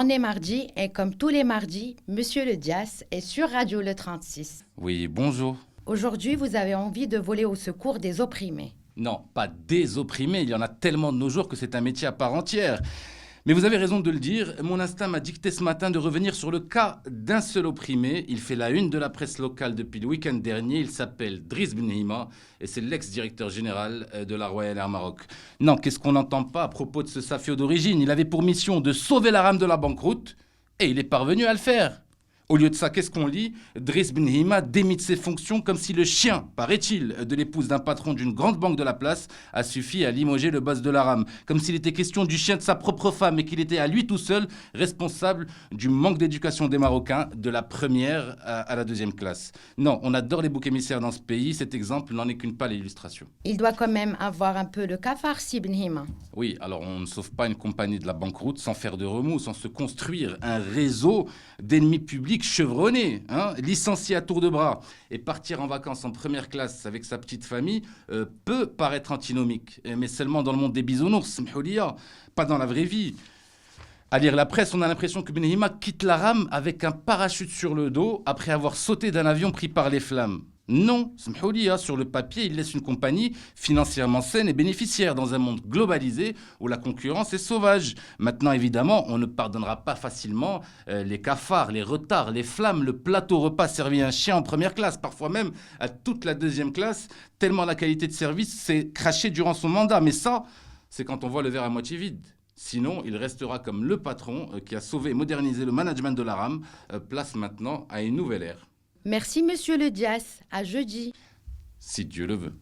On est mardi et comme tous les mardis, Monsieur Le Dias est sur Radio Le 36. Oui, bonjour. Aujourd'hui, vous avez envie de voler au secours des opprimés. Non, pas des opprimés, il y en a tellement de nos jours que c'est un métier à part entière. Mais vous avez raison de le dire, mon instinct m'a dicté ce matin de revenir sur le cas d'un seul opprimé. Il fait la une de la presse locale depuis le week-end dernier, il s'appelle Driss Benhima et c'est l'ex-directeur général de la Royal Air Maroc. Non, qu'est-ce qu'on n'entend pas à propos de ce Safio d'origine? Il avait pour mission de sauver la rame de la banqueroute et il est parvenu à le faire. Au lieu de ça, qu'est-ce qu'on lit? Driss Benhima démit de ses fonctions comme si le chien, paraît-il, de l'épouse d'un patron d'une grande banque de la place a suffi à limoger le boss de la rame. Comme s'il était question du chien de sa propre femme et qu'il était à lui tout seul responsable du manque d'éducation des Marocains de la première à la deuxième classe. Non, on adore les boucs émissaires dans ce pays. Cet exemple n'en est qu'une pâle illustration. Il doit quand même avoir un peu le cafard, si Benhima. Oui, alors on ne sauve pas une compagnie de la banqueroute sans faire de remous, sans se construire un réseau d'ennemis publics chevronné, licencié à tour de bras et partir en vacances en première classe avec sa petite famille peut paraître antinomique, mais seulement dans le monde des bisounours, pas dans la vraie vie. À lire la presse, on a l'impression que Benhima quitte la rame avec un parachute sur le dos après avoir sauté d'un avion pris par les flammes. Non, sur le papier, il laisse une compagnie financièrement saine et bénéficiaire dans un monde globalisé où la concurrence est sauvage. Maintenant, évidemment, on ne pardonnera pas facilement les cafards, les retards, les flammes, le plateau repas servi à un chien en première classe, parfois même à toute la deuxième classe, tellement la qualité de service s'est crachée durant son mandat. Mais ça, c'est quand on voit le verre à moitié vide. Sinon, il restera comme le patron qui a sauvé et modernisé le management de la rame, place maintenant à une nouvelle ère. Merci Monsieur Le Dias, à jeudi. Si Dieu le veut.